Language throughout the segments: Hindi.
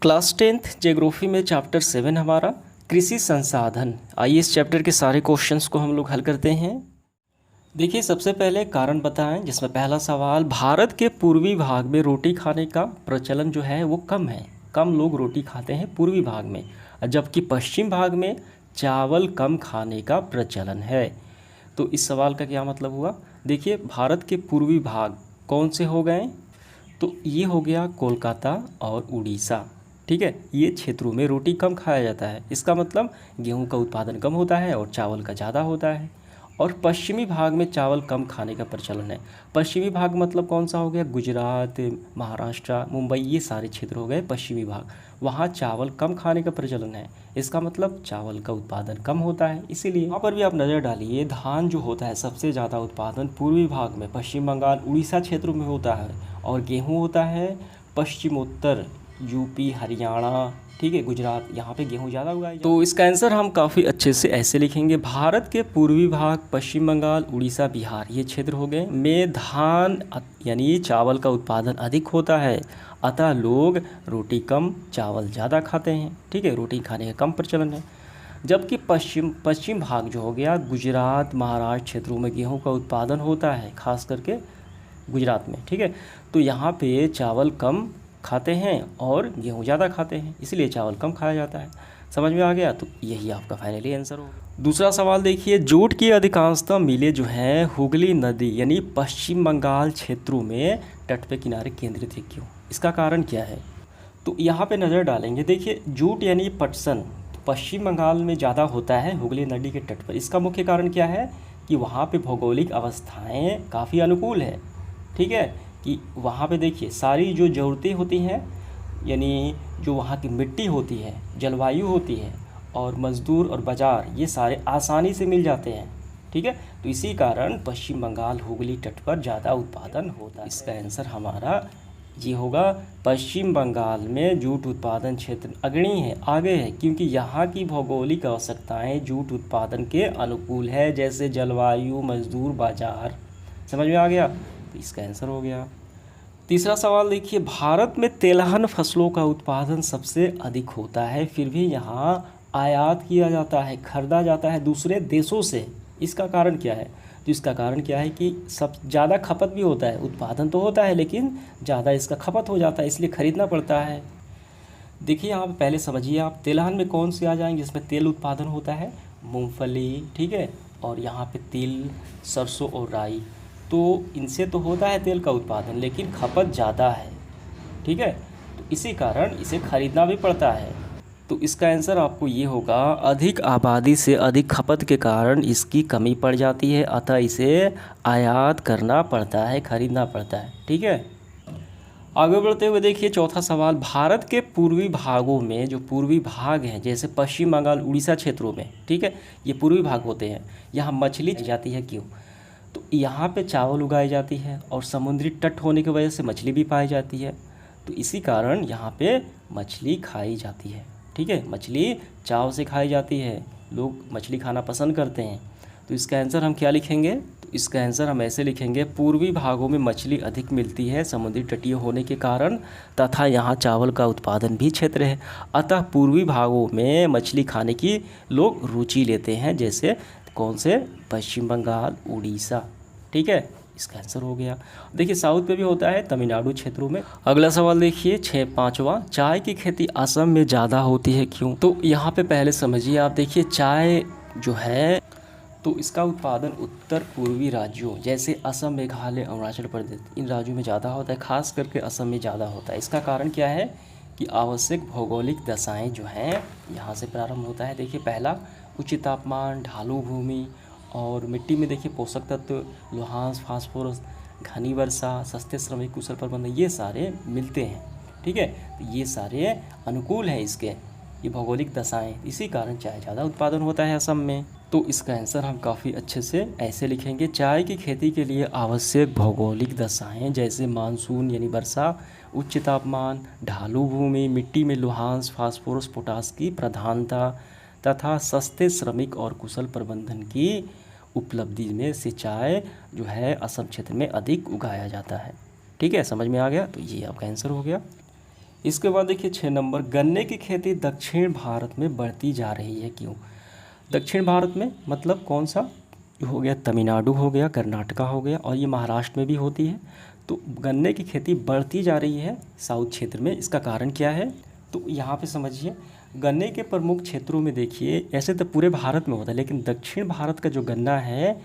क्लास 10th ज्योग्राफी में चैप्टर 7 हमारा कृषि संसाधन। आइए इस चैप्टर के सारे क्वेश्चंस को हम लोग हल करते हैं। देखिए सबसे पहले कारण बताएं, जिसमें पहला सवाल, भारत के पूर्वी भाग में रोटी खाने का प्रचलन जो है वो कम है। कम लोग रोटी खाते हैं पूर्वी भाग में, जबकि पश्चिम भाग में चावल कम खाने का प्रचलन है। तो इस सवाल का क्या मतलब हुआ? देखिए भारत के पूर्वी भाग कौन से हो गए? तो ये हो गया कोलकाता और उड़ीसा। ठीक है, ये क्षेत्रों में रोटी कम खाया जाता है। इसका मतलब गेहूं का उत्पादन कम होता है और चावल का ज़्यादा होता है। और पश्चिमी भाग में चावल कम खाने का प्रचलन है। पश्चिमी भाग मतलब कौन सा हो गया? गुजरात, महाराष्ट्र, मुंबई, ये सारे क्षेत्र हो गए पश्चिमी भाग। वहाँ चावल कम खाने का प्रचलन है। इसका मतलब चावल का उत्पादन कम होता है। इसीलिए वहाँ पर भी आप नज़र डालिए, धान जो होता है सबसे ज़्यादा उत्पादन पूर्वी भाग में पश्चिम बंगाल, उड़ीसा क्षेत्रों में होता है। और गेहूँ होता है पश्चिमोत्तर यूपी, हरियाणा, ठीक है, गुजरात, यहाँ पे गेहूँ ज़्यादा उगाई जाती है। तो इसका आंसर हम काफ़ी अच्छे से ऐसे लिखेंगे, भारत के पूर्वी भाग पश्चिम बंगाल, उड़ीसा, बिहार, ये क्षेत्र हो गए में धान यानी चावल का उत्पादन अधिक होता है। अतः लोग रोटी कम चावल ज़्यादा खाते हैं। ठीक है, रोटी खाने का कम प्रचलन है। जबकि पश्चिम भाग जो हो गया गुजरात, महाराष्ट्र क्षेत्रों में गेहूँ का उत्पादन होता है, खास करके गुजरात में। ठीक है, तो यहाँ पे चावल कम खाते हैं और गेहूँ ज़्यादा खाते हैं, इसलिए चावल कम खाया जाता है। समझ में आ गया? तो यही आपका फाइनली आंसर होगा। दूसरा सवाल देखिए, जूट की अधिकांशतः मिलें जो हैं हुगली नदी यानी पश्चिम बंगाल क्षेत्रों में तट पे किनारे केंद्रित है। क्यों? इसका कारण क्या है? तो यहाँ पे नज़र डालेंगे। देखिए जूट यानी पटसन पश्चिम बंगाल में ज़्यादा होता है हुगली नदी के तट पर। इसका मुख्य कारण क्या है? कि वहाँ पे भौगोलिक अवस्थाएँ काफ़ी अनुकूल है। ठीक है, कि वहाँ पे देखिए सारी जो ज़रूरतें होती हैं, यानी जो वहाँ की मिट्टी होती है, जलवायु होती है, और मज़दूर और बाज़ार, ये सारे आसानी से मिल जाते हैं। ठीक है, तो इसी कारण पश्चिम बंगाल हुगली तट पर ज़्यादा उत्पादन होता है। इसका आंसर हमारा ये होगा, पश्चिम बंगाल में जूट उत्पादन क्षेत्र अग्रणी है, आगे है, क्योंकि यहाँ की भौगोलिक आवश्यकताएँ जूट उत्पादन के अनुकूल है, जैसे जलवायु, मज़दूर, बाज़ार। समझ में आ गया? तो इसका आंसर हो गया। तीसरा सवाल देखिए, भारत में तेलहन फसलों का उत्पादन सबसे अधिक होता है, फिर भी यहाँ आयात किया जाता है, खरीदा जाता है दूसरे देशों से। इसका कारण क्या है? तो इसका कारण क्या है कि सब ज़्यादा खपत भी होता है, उत्पादन तो होता है लेकिन ज़्यादा इसका खपत हो जाता है, इसलिए ख़रीदना पड़ता है। देखिए यहाँ पहले समझिए आप, तेलहन में कौन से आ जाएंगे जिसमें तेल उत्पादन होता है? मूंगफली, ठीक है, और यहाँ पे तिल, सरसों और राई। तो इनसे तो होता है तेल का उत्पादन, लेकिन खपत ज़्यादा है। ठीक है, तो इसी कारण इसे खरीदना भी पड़ता है। तो इसका आंसर आपको ये होगा, अधिक आबादी से अधिक खपत के कारण इसकी कमी पड़ जाती है, अतः इसे आयात करना पड़ता है, खरीदना पड़ता है। ठीक है, आगे बढ़ते हुए देखिए चौथा सवाल, भारत के पूर्वी भागों में जो पूर्वी भाग हैं, जैसे पश्चिम बंगाल, उड़ीसा क्षेत्रों में, ठीक है, ये पूर्वी भाग होते हैं, यहाँ मछली जाती है। क्यों? तो यहाँ पे चावल उगाई जाती है और समुद्री तट होने की वजह से मछली भी पाई जाती है, तो इसी कारण यहाँ पे मछली खाई जाती है। ठीक है, मछली चाव से खाई जाती है, लोग मछली खाना पसंद करते हैं। तो इसका आंसर हम क्या लिखेंगे? तो इसका आंसर हम ऐसे लिखेंगे, पूर्वी भागों में मछली अधिक मिलती है समुद्री तटीय होने के कारण, तथा यहाँ चावल का उत्पादन भी क्षेत्र है, अतः पूर्वी भागों में मछली खाने की लोग रुचि लेते हैं, जैसे कौन से? पश्चिम बंगाल, उड़ीसा। ठीक है, इसका आंसर हो गया। देखिए साउथ पे भी होता है, तमिलनाडु क्षेत्रों में। अगला सवाल देखिए पांचवा, चाय की खेती असम में ज़्यादा होती है, क्यों? तो यहाँ पे पहले समझिए आप, देखिए चाय जो है तो इसका उत्पादन उत्तर पूर्वी राज्यों जैसे असम, मेघालय, अरुणाचल प्रदेश, इन राज्यों में ज़्यादा होता है, खास करके असम में ज़्यादा होता है। इसका कारण क्या है? कि आवश्यक भौगोलिक दशाएँ जो हैं यहाँ से प्रारंभ होता है। देखिए पहला, उच्च तापमान, ढालू भूमि, और मिट्टी में देखिए पोषक तत्व, लोहांश, फास्फोरस, घनी वर्षा, सस्ते श्रमिक, कुशल प्रबंधन, ये सारे मिलते हैं। ठीक है, तो ये सारे अनुकूल हैं इसके, ये भौगोलिक दशाएं, इसी कारण चाय ज़्यादा उत्पादन होता है असम में। तो इसका आंसर हम काफ़ी अच्छे से ऐसे लिखेंगे, चाय की खेती के लिए आवश्यक भौगोलिक दशाएं जैसे मानसून यानी वर्षा, उच्च तापमान, ढालू भूमि, मिट्टी में लोहांश, फास्फोरस, पोटास की प्रधानता, तथा सस्ते श्रमिक और कुशल प्रबंधन की उपलब्धि में से चाय जो है असम क्षेत्र में अधिक उगाया जाता है। ठीक है, समझ में आ गया? तो ये आपका आंसर हो गया। इसके बाद देखिए 6 नंबर, गन्ने की खेती दक्षिण भारत में बढ़ती जा रही है, क्यों? दक्षिण भारत में मतलब कौन सा? हो गया तमिलनाडु, हो गया कर्नाटका, हो गया, और ये महाराष्ट्र में भी होती है। तो गन्ने की खेती बढ़ती जा रही है साउथ क्षेत्र में, इसका कारण क्या है? तो यहाँ पे समझिए, गन्ने के प्रमुख क्षेत्रों में देखिए, ऐसे तो पूरे भारत में होता है, लेकिन दक्षिण भारत का जो गन्ना है,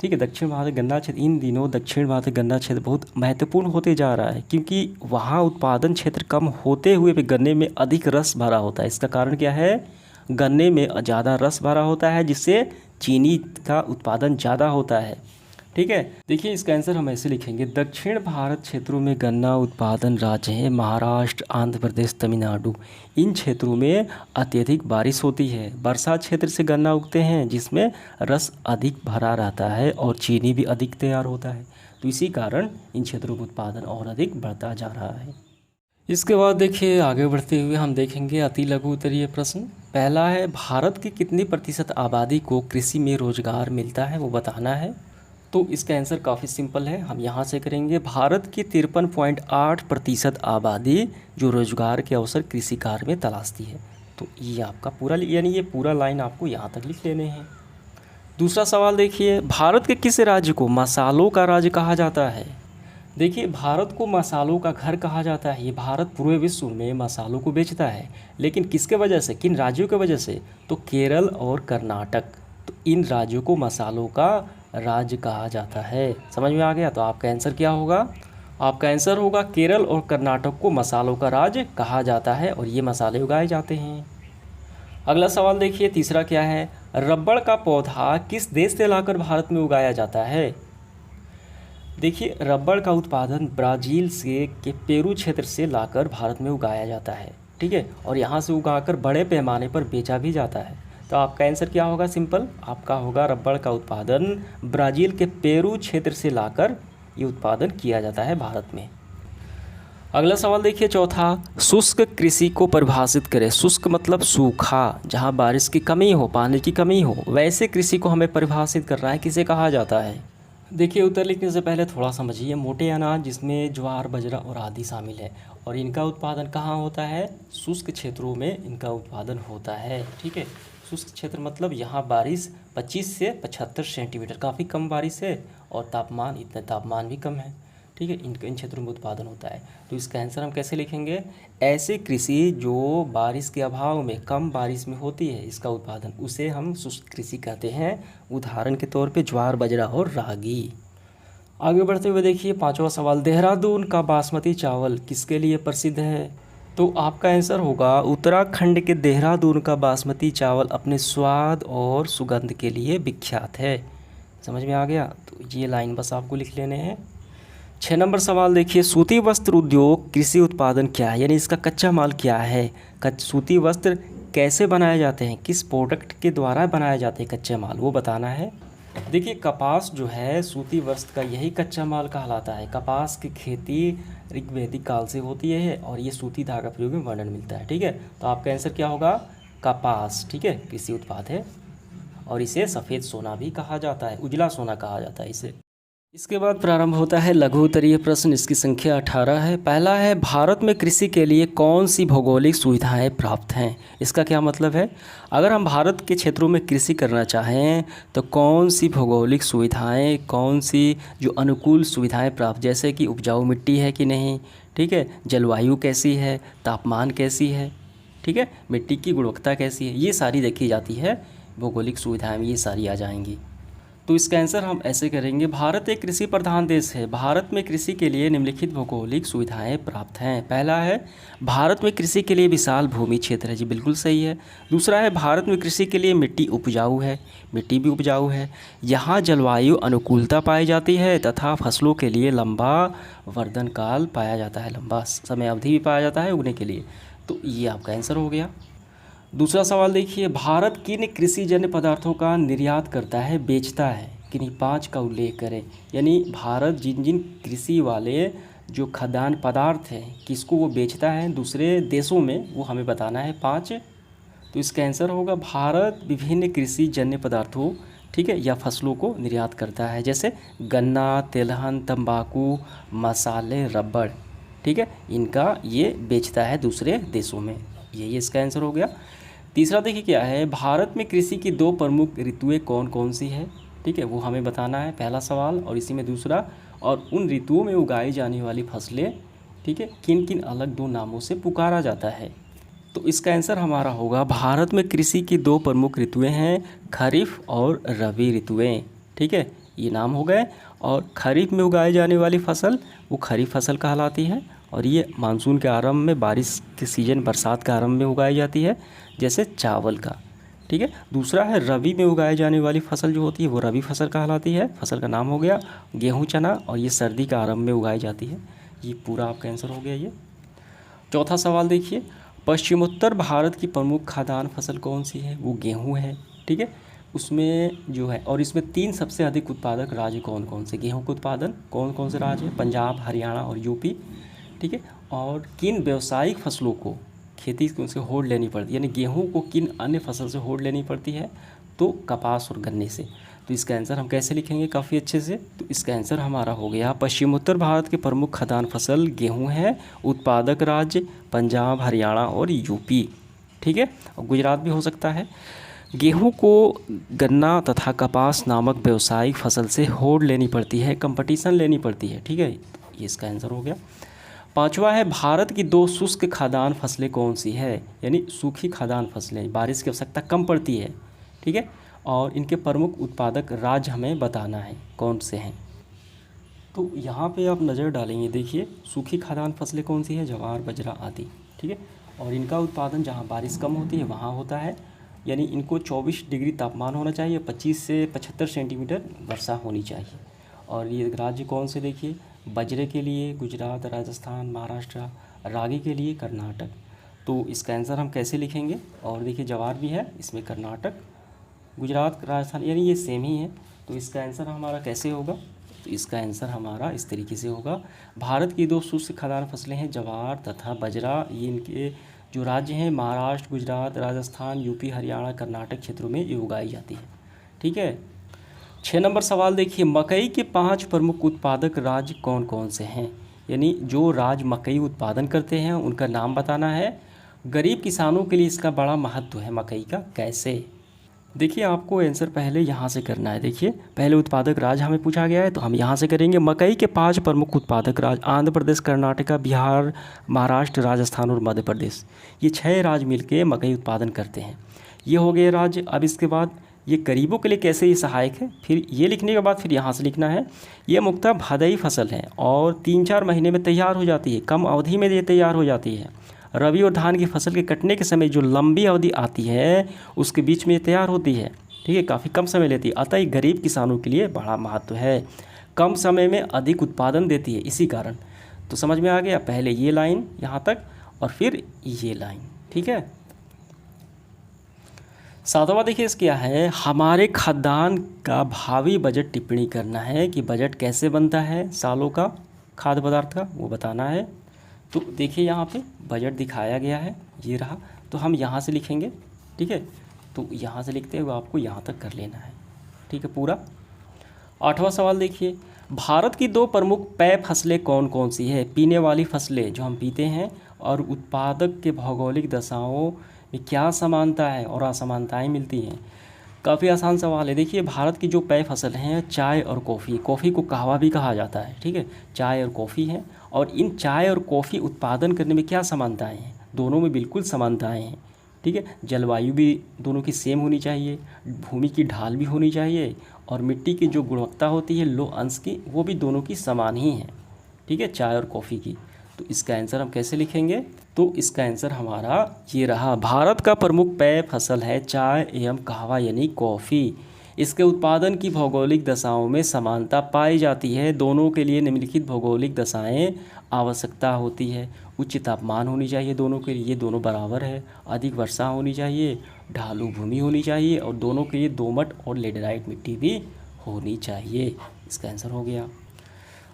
ठीक है, दक्षिण भारत गन्ना क्षेत्र, इन दिनों दक्षिण भारत गन्ना क्षेत्र बहुत महत्वपूर्ण होते जा रहा है, क्योंकि वहाँ उत्पादन क्षेत्र कम होते हुए भी गन्ने में अधिक रस भरा होता है। इसका कारण क्या है? गन्ने में ज़्यादा रस भरा होता है, जिससे चीनी का उत्पादन ज़्यादा होता है, ठीक है। देखिए इसका आंसर हम ऐसे लिखेंगे, दक्षिण भारत क्षेत्रों में गन्ना उत्पादन राज्य हैं महाराष्ट्र, आंध्र प्रदेश, तमिलनाडु। इन क्षेत्रों में अत्यधिक बारिश होती है, बरसात क्षेत्र से गन्ना उगते हैं जिसमें रस अधिक भरा रहता है और चीनी भी अधिक तैयार होता है। तो इसी कारण इन क्षेत्रों का उत्पादन और अधिक बढ़ता जा रहा है। इसके बाद देखिए आगे बढ़ते हुए हम देखेंगे अति लघु उत्तरीय प्रश्न। पहला है, भारत की कितनी प्रतिशत आबादी को कृषि में रोजगार मिलता है, वो बताना है। तो इसका आंसर काफ़ी सिंपल है, हम यहाँ से करेंगे, भारत की 53.8% आबादी जो रोजगार के अवसर कृषि कार्य में तलाशती है। तो ये आपका पूरा, यानी ये पूरा लाइन आपको यहाँ तक लिख लेने हैं। दूसरा सवाल देखिए, भारत के किस राज्य को मसालों का राज्य कहा जाता है? देखिए भारत को मसालों का घर कहा जाता है। ये भारत पूरे विश्व में मसालों को बेचता है, लेकिन किसके वजह से, किन राज्यों के वजह से? तो केरल और कर्नाटक। तो इन राज्यों को मसालों का राज्य कहा जाता है। समझ में आ गया? तो आपका आंसर क्या होगा? आपका आंसर होगा केरल और कर्नाटक को मसालों का राज्य कहा जाता है और ये मसाले उगाए जाते हैं। अगला सवाल देखिए, तीसरा क्या है, रबड़ का पौधा किस देश से लाकर भारत में उगाया जाता है? देखिए रबड़ का उत्पादन ब्राज़ील से के पेरू क्षेत्र से लाकर भारत में उगाया जाता है, ठीक है, और यहाँ से उगाकर बड़े पैमाने पर बेचा भी जाता है। तो आपका आंसर क्या होगा? सिंपल, आपका होगा रबड़ का उत्पादन ब्राज़ील के पेरू क्षेत्र से लाकर ये उत्पादन किया जाता है भारत में। अगला सवाल देखिए चौथा, शुष्क कृषि को परिभाषित करें। शुष्क मतलब सूखा, जहाँ बारिश की कमी हो, पानी की कमी हो, वैसे कृषि को हमें परिभाषित करना है, किसे कहा जाता है? देखिए उत्तर लिखने से पहले थोड़ा समझिए, मोटे अनाज जिसमें ज्वार, बाजरा और आदि शामिल है, और इनका उत्पादन कहाँ होता है? शुष्क क्षेत्रों में इनका उत्पादन होता है, ठीक है। शुष्क क्षेत्र मतलब यहाँ बारिश 25 से 75 सेंटीमीटर, काफ़ी कम बारिश है, और तापमान, इतना तापमान भी कम है, ठीक है। इन क्षेत्रों में उत्पादन होता है। तो इसका आंसर हम कैसे लिखेंगे? ऐसे कृषि जो बारिश के अभाव में, कम बारिश में होती है इसका उत्पादन, उसे हम शुष्क कृषि कहते हैं। उदाहरण के तौर पे ज्वार, बाजरा और रागी। आगे बढ़ते हुए देखिए पांचवा सवाल, देहरादून का बासमती चावल किसके लिए प्रसिद्ध है? तो आपका आंसर होगा, उत्तराखंड के देहरादून का बासमती चावल अपने स्वाद और सुगंध के लिए विख्यात है। समझ में आ गया? तो ये लाइन बस आपको लिख लेने हैं। 6 नंबर सवाल देखिए, सूती वस्त्र उद्योग कृषि उत्पादन क्या है, यानी इसका कच्चा माल क्या है? सूती वस्त्र कैसे बनाए जाते हैं, किस प्रोडक्ट के द्वारा बनाए जाते हैं कच्चे माल, वो बताना है। देखिए कपास जो है सूती वस्त्र का यही कच्चा माल कहलाता है। कपास की खेती ऋग्वैदिक काल से होती है और ये सूती धागा प्रयोग में वर्णन मिलता है, ठीक है। तो आपका आंसर क्या होगा? कपास, ठीक है, कृषि उत्पाद है, और इसे सफ़ेद सोना भी कहा जाता है, उजला सोना कहा जाता है इसे। इसके बाद प्रारंभ होता है लघु उत्तरीय प्रश्न। इसकी संख्या 18 है। पहला है, भारत में कृषि के लिए कौन सी भौगोलिक सुविधाएं प्राप्त हैं? इसका क्या मतलब है? अगर हम भारत के क्षेत्रों में कृषि करना चाहें तो कौन सी भौगोलिक सुविधाएं, कौन सी जो अनुकूल सुविधाएं प्राप्त, जैसे कि उपजाऊ मिट्टी है कि नहीं, ठीक है, जलवायु कैसी है, तापमान कैसी है, ठीक है, मिट्टी की गुणवत्ता कैसी है, ये सारी देखी जाती है। भौगोलिक सुविधाएं ये सारी आ जाएंगी। तो इसका आंसर हम ऐसे करेंगे, भारत एक कृषि प्रधान देश है। भारत में कृषि के लिए निम्नलिखित भौगोलिक सुविधाएं प्राप्त हैं। पहला है, भारत में कृषि के लिए विशाल भूमि क्षेत्र है, जी बिल्कुल सही है। दूसरा है, भारत में कृषि के लिए मिट्टी उपजाऊ है, मिट्टी भी उपजाऊ है। यहाँ जलवायु अनुकूलता पाई जाती है तथा फसलों के लिए लंबा वर्धन काल पाया जाता है, लंबा समय अवधि भी पाया जाता है उगने के लिए। तो ये आपका आंसर हो गया। दूसरा सवाल देखिए, भारत किन कृषिजन्य पदार्थों का निर्यात करता है, बेचता है? किन्हीं 5 का उल्लेख करें। यानी भारत जिन जिन कृषि वाले जो खाद्यान्न पदार्थ हैं किसको वो बेचता है दूसरे देशों में, वो हमें बताना है 5। तो इसका आंसर होगा, भारत विभिन्न कृषिजन्य पदार्थों, ठीक है, या फसलों को निर्यात करता है, जैसे गन्ना, तिलहन, तंबाकू, मसाले, रबड़, ठीक ठीक है, इनका ये बेचता है दूसरे देशों में। यही इसका आंसर हो गया। तीसरा देखिए क्या है, भारत में कृषि की 2 प्रमुख ऋतुएं कौन कौन सी है, ठीक है, वो हमें बताना है, पहला सवाल। और इसी में दूसरा, और उन ऋतुओं में उगाई जाने वाली फसलें, ठीक है, किन किन अलग 2 नामों से पुकारा जाता है। तो इसका आंसर हमारा होगा, भारत में कृषि की 2 प्रमुख ऋतुएं हैं, खरीफ और रबी ऋतुएं, ठीक है, ये नाम हो गए। और खरीफ में उगाई जाने वाली फसल वो खरीफ फसल कहलाती है, और ये मानसून के आरंभ में, बारिश के सीजन, बरसात के आरंभ में उगाई जाती है, जैसे चावल का, ठीक है। दूसरा है रबी में उगाई जाने वाली फसल जो होती है वो रबी फसल कहलाती है, फसल का नाम हो गया गेहूँ, चना, और ये सर्दी के आरंभ में उगाई जाती है। ये पूरा आपका आंसर हो गया ये। चौथा सवाल देखिए, पश्चिमोत्तर भारत की प्रमुख खाद्यान्न फसल कौन सी है, वो गेहूँ है, ठीक है। उसमें जो है, और इसमें 3 सबसे अधिक उत्पादक राज्य कौन कौन से, गेहूँ के उत्पादन कौन कौन से राज्य है, पंजाब, हरियाणा और यूपी, ठीक है। और किन व्यावसायिक फसलों को खेती से होड़ लेनी पड़ती है, यानी गेहूँ को किन अन्य फसल से होड़ लेनी पड़ती है, तो कपास और गन्ने से। तो इसका आंसर हम कैसे लिखेंगे काफ़ी अच्छे से, तो इसका आंसर हमारा हो गया, पश्चिमोत्तर भारत के प्रमुख खाद्यान्न फसल गेहूँ है, उत्पादक राज्य पंजाब, हरियाणा और यूपी, ठीक है, और गुजरात भी हो सकता है। गेहूँ को गन्ना तथा कपास नामक व्यावसायिक फसल से होड़ लेनी पड़ती है, कंपटीशन लेनी पड़ती है, ठीक है, ये इसका आंसर हो गया। पांचवा है, भारत की 2 शुष्क खाद्यान्न फसलें कौन सी है, यानी सूखी खाद्यान्न फसलें, बारिश की आवश्यकता कम पड़ती है, ठीक है, और इनके प्रमुख उत्पादक राज्य हमें बताना है कौन से हैं। तो यहाँ पे आप नज़र डालेंगे, देखिए सूखी खाद्यान्न फसलें कौन सी है, ज्वार, बाजरा आदि, ठीक है, और इनका उत्पादन जहाँ बारिश कम होती है वहाँ होता है, यानी इनको 24 डिग्री तापमान होना चाहिए, 25 से 75 सेंटीमीटर वर्षा होनी चाहिए। और ये राज्य कौन से, देखिए बाजरे के लिए गुजरात, राजस्थान, महाराष्ट्र, रागी के लिए कर्नाटक। तो इसका आंसर हम कैसे लिखेंगे, और देखिए ज्वार भी है इसमें, कर्नाटक, गुजरात, राजस्थान, यानी ये सेम ही है। तो इसका आंसर हमारा कैसे होगा, तो इसका आंसर हमारा इस तरीके से होगा, भारत की 2 शुष्क खाद्यान्न फसलें हैं ज्वार तथा बाजरा, ये इनके जो राज्य हैं महाराष्ट्र, गुजरात, राजस्थान, यूपी, हरियाणा, कर्नाटक क्षेत्रों में ये उगाई जाती है, ठीक है। 6 नंबर सवाल देखिए, मकई के 5 प्रमुख उत्पादक राज्य कौन कौन से हैं, यानी जो राज्य मकई उत्पादन करते हैं उनका नाम बताना है। गरीब किसानों के लिए इसका बड़ा महत्व है मकई का, कैसे, देखिए आपको आंसर पहले यहाँ से करना है। देखिए पहले उत्पादक राज्य हमें पूछा गया है, तो हम यहाँ से करेंगे। मकई के 5 प्रमुख उत्पादक राज्य आंध्र प्रदेश, कर्नाटका, बिहार, महाराष्ट्र, राजस्थान और मध्य प्रदेश, ये 6 राज्य मिलके मकई उत्पादन करते हैं। ये हो गए राज्य। अब इसके बाद ये गरीबों के लिए कैसे ये सहायक है, फिर ये लिखने के बाद फिर यहाँ से लिखना है, ये मुख्यतः भादई फसल है और 3-4 महीने में तैयार हो जाती है, कम अवधि में ये तैयार हो जाती है। रबी और धान की फसल के कटने के समय जो लंबी अवधि आती है उसके बीच में ये तैयार होती है, ठीक है, काफ़ी कम समय लेती है, अतः ये गरीब किसानों के लिए बड़ा महत्व है, कम समय में अधिक उत्पादन देती है, इसी कारण। तो समझ में आ गया, पहले ये लाइन यहाँ तक और फिर ये लाइन, ठीक है। 7वां देखिए इस क्या है, हमारे खाद्यान्न का भावी बजट टिप्पणी करना है, कि बजट कैसे बनता है सालों का खाद्य पदार्थ का, वो बताना है। तो देखिए यहाँ पे बजट दिखाया गया है, ये रहा, तो हम यहाँ से लिखेंगे, ठीक है। तो यहाँ से लिखते हुए आपको यहाँ तक कर लेना है, ठीक है पूरा। 8वां सवाल देखिए, भारत की 2 प्रमुख पेय फसलें कौन कौन सी है, पीने वाली फसलें जो हम पीते हैं, और उत्पादक के भौगोलिक दशाओं में क्या समानता है और असमानताएं मिलती हैं। काफ़ी आसान सवाल है। देखिए भारत की जो पेय फसल हैं, चाय और कॉफ़ी, कॉफ़ी को कहवा भी कहा जाता है, ठीक है, चाय और कॉफ़ी हैं, और इन चाय और कॉफ़ी उत्पादन करने में क्या समानताएं हैं, दोनों में बिल्कुल समानताएं हैं, ठीक है। जलवायु भी दोनों की सेम होनी चाहिए, भूमि की ढाल भी होनी चाहिए, और मिट्टी की जो गुणवत्ता होती है लो अंश की, वो भी दोनों की समान ही है, ठीक है, चाय और कॉफ़ी की। तो इसका आंसर हम कैसे लिखेंगे, तो इसका आंसर हमारा ये रहा, भारत का प्रमुख पेय फसल है चाय एवं कहवा यानी कॉफ़ी। इसके उत्पादन की भौगोलिक दशाओं में समानता पाई जाती है, दोनों के लिए निम्नलिखित भौगोलिक दशाएं आवश्यकता होती है। उच्च तापमान होनी चाहिए दोनों के लिए, ये दोनों बराबर है, अधिक वर्षा होनी चाहिए, ढालू भूमि होनी चाहिए, और दोनों के लिए दोमट और लेटराइट मिट्टी भी होनी चाहिए। इसका आंसर हो गया।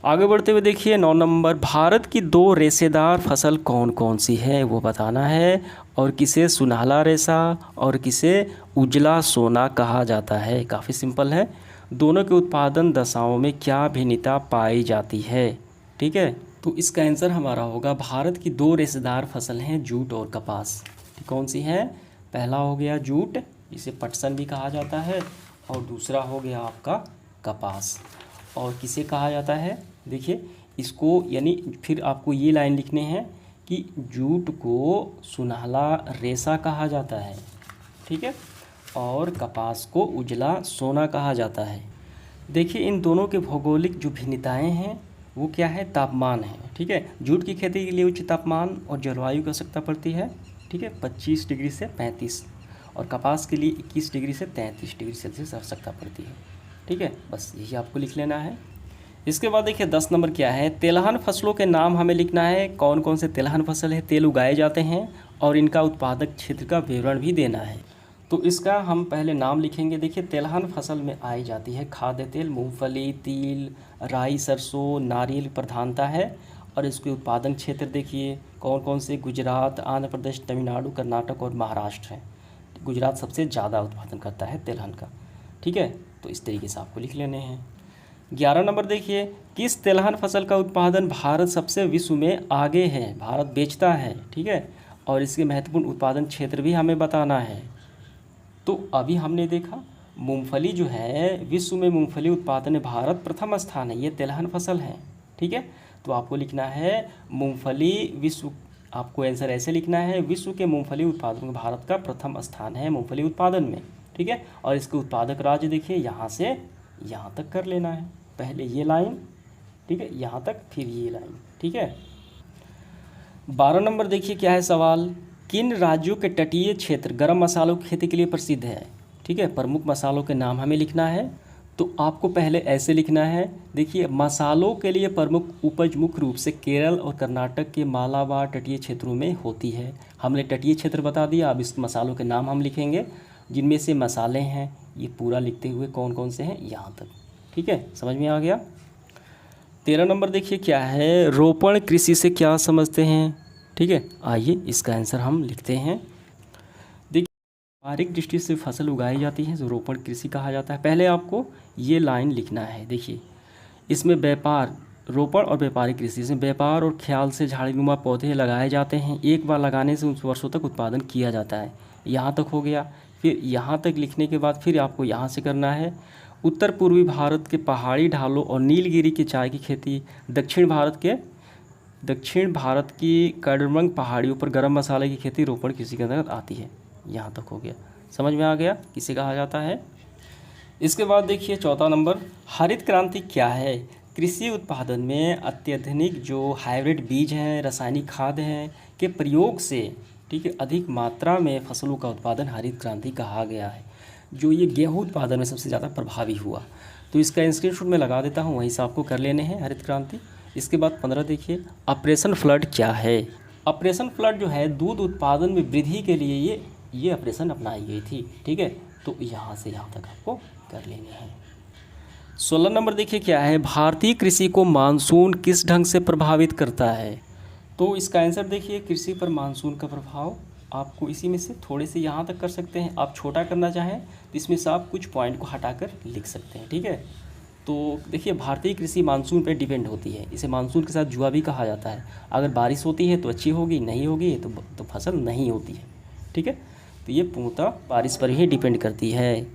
आगे बढ़ते हुए देखिए 9 नंबर, भारत की 2 रेशेदार फसल कौन कौन सी है वो बताना है, और किसे सुनहला रेशा और किसे उजला सोना कहा जाता है। काफ़ी सिंपल है, दोनों के उत्पादन दशाओं में क्या भिन्नता पाई जाती है, ठीक है। तो इसका आंसर हमारा होगा भारत की दो रेशेदार फसल हैं जूट और कपास। कौन सी है? पहला हो गया जूट, इसे पटसन भी कहा जाता है, और दूसरा हो गया आपका कपास। और किसे कहा जाता है? देखिए इसको, यानी फिर आपको ये लाइन लिखने हैं कि जूट को सुनहला रेशा कहा जाता है, ठीक है, और कपास को उजला सोना कहा जाता है। देखिए इन दोनों के भौगोलिक जो भिन्नताएं हैं वो क्या है? तापमान है, ठीक है। जूट की खेती के लिए उच्च तापमान और जलवायु की आवश्यकता पड़ती है, ठीक है, 25 डिग्री से 35, और कपास के लिए 21 डिग्री से 33 डिग्री सेल्सियस आवश्यकता पड़ती है, ठीक है। बस यही आपको लिख लेना है। इसके बाद देखिए 10 नंबर क्या है? तेलहन फसलों के नाम हमें लिखना है। कौन कौन से तेलहन फसल है, तेल उगाए जाते हैं, और इनका उत्पादक क्षेत्र का विवरण भी देना है। तो इसका हम पहले नाम लिखेंगे। देखिए तेलहन फसल में आई जाती है खाद्य तेल, मूंगफली, तिल, राई, सरसों, नारियल प्रधानता है, और इसके उत्पादन क्षेत्र देखिए कौन कौन से? गुजरात, आंध्र प्रदेश, तमिलनाडु, कर्नाटक और महाराष्ट्र है। गुजरात सबसे ज़्यादा उत्पादन करता है तेलहन का, ठीक है। तो इस तरीके से आपको लिख लेने हैं। 11 नंबर देखिए, किस तेलहन फसल का उत्पादन भारत सबसे विश्व में आगे है, भारत बेचता है, ठीक है, और इसके महत्वपूर्ण उत्पादन क्षेत्र भी हमें बताना है। तो अभी हमने देखा मूंगफली जो है, विश्व में मूंगफली उत्पादन में भारत प्रथम स्थान है, ये तेलहन फसल है, ठीक है। तो आपको लिखना है मूंगफली विश्व, आपको आंसर ऐसे लिखना है, विश्व के मूंगफली उत्पादन में भारत का प्रथम स्थान है मूंगफली उत्पादन में, ठीक है। और इसके उत्पादक राज्य देखिए यहाँ से यहाँ तक कर लेना है, पहले ये लाइन, ठीक है, यहाँ तक, फिर ये लाइन, ठीक है। 12 नंबर देखिए क्या है सवाल? किन राज्यों के तटीय क्षेत्र गरम मसालों की खेती के लिए प्रसिद्ध है, ठीक है। प्रमुख मसालों के नाम हमें लिखना है। तो आपको पहले ऐसे लिखना है, देखिए मसालों के लिए प्रमुख उपज मुख्य रूप से केरल और कर्नाटक के मालाबार तटीय क्षेत्रों में होती है। हमने तटीय क्षेत्र बता दिया, अब इस मसालों के नाम हम लिखेंगे, जिनमें से मसाले हैं, ये पूरा लिखते हुए कौन कौन से हैं यहाँ तक, ठीक है, समझ में आ गया। 13 नंबर देखिए क्या है? रोपण कृषि से क्या समझते हैं, ठीक है। आइए इसका आंसर हम लिखते हैं। देखिए व्यावहारिक दृष्टि से फसल उगाई जाती है जो रोपण कृषि कहा जाता है। पहले आपको ये लाइन लिखना है। देखिए इसमें व्यापार, रोपण और व्यापारिक कृषि, इसमें व्यापार और ख्याल से झाड़ीनुमा पौधे लगाए जाते हैं, एक बार लगाने से उस वर्षों तक उत्पादन किया जाता है। यहाँ तक हो गया। फिर यहाँ तक लिखने के बाद फिर आपको यहाँ से करना है। उत्तर पूर्वी भारत के पहाड़ी ढालों और नीलगिरी के चाय की खेती, दक्षिण भारत की कड़मंग पहाड़ियों पर गर्म मसाले की खेती रोपण कृषि के अंतर्गत आती है। यहाँ तक हो गया, समझ में आ गया किसे कहा जाता है। इसके बाद देखिए 14 नंबर, हरित क्रांति क्या है? कृषि उत्पादन में अत्यधिक जो हाइब्रिड बीज हैं, रासायनिक खाद हैं के प्रयोग से, ठीक है, अधिक मात्रा में फसलों का उत्पादन हरित क्रांति कहा गया है, जो ये गेहूँ उत्पादन में सबसे ज़्यादा प्रभावी हुआ। तो इसका स्क्रीनशॉट में लगा देता हूँ, वहीं से आपको कर लेने हैं हरित क्रांति। इसके बाद 15 देखिए, ऑपरेशन फ्लड क्या है? ऑपरेशन फ्लड जो है दूध उत्पादन में वृद्धि के लिए ये ऑपरेशन अपनाई गई थी, ठीक है। तो यहाँ से यहाँ तक आपको कर लेने हैं। 16 नंबर देखिए क्या है? भारतीय कृषि को मानसून किस ढंग से प्रभावित करता है? तो इसका आंसर देखिए, कृषि पर मानसून का प्रभाव आपको इसी में से थोड़े से यहाँ तक कर सकते हैं। आप छोटा करना चाहें तो इसमें से आप कुछ पॉइंट को हटाकर लिख सकते हैं, ठीक है। तो देखिए भारतीय कृषि मानसून पर डिपेंड होती है, इसे मानसून के साथ जुआ भी कहा जाता है। अगर बारिश होती है तो अच्छी होगी, नहीं होगी तो फसल नहीं होती है, ठीक है। तो ये पूर्णतः बारिश पर ही डिपेंड करती है।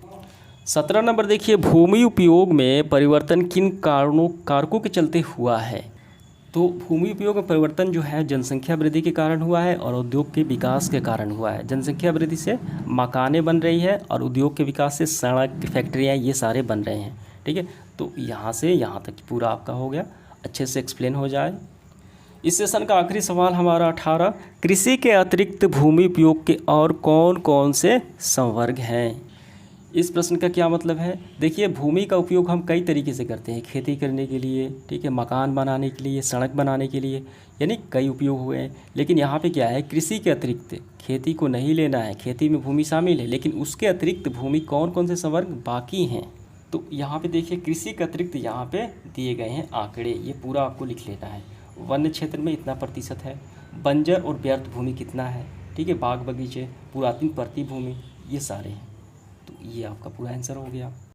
17 नंबर देखिए, भूमि उपयोग में परिवर्तन किन कारकों के चलते हुआ है? तो भूमि उपयोग में परिवर्तन जो है जनसंख्या वृद्धि के कारण हुआ है और उद्योग के विकास के कारण हुआ है। जनसंख्या वृद्धि से मकानें बन रही है और उद्योग के विकास से सड़क, फैक्ट्रियाँ, ये सारे बन रहे हैं, ठीक है। तो यहाँ से यहाँ तक पूरा आपका हो गया, अच्छे से एक्सप्लेन हो जाए। इस सेशन का आखिरी सवाल हमारा 18, कृषि के अतिरिक्त भूमि उपयोग के और कौन कौन से संवर्ग हैं? इस प्रश्न का क्या मतलब है? देखिए भूमि का उपयोग हम कई तरीके से करते हैं, खेती करने के लिए, ठीक है, मकान बनाने के लिए, सड़क बनाने के लिए, यानी कई उपयोग हुए हैं। लेकिन यहाँ पे क्या है, कृषि के अतिरिक्त खेती को नहीं लेना है, खेती में भूमि शामिल है, लेकिन उसके अतिरिक्त भूमि कौन कौन से संवर्ग बाकी हैं? तो यहाँ पे देखिए कृषि के अतिरिक्त यहाँ पे दिए गए हैं आंकड़े, ये पूरा आपको लिख लेना है। वन्य क्षेत्र में इतना प्रतिशत है, बंजर और व्यर्थ भूमि कितना है, ठीक है, बाग बगीचे, पुरातन परती भूमि, ये सारे हैं। तो ये आपका पूरा आंसर हो गया।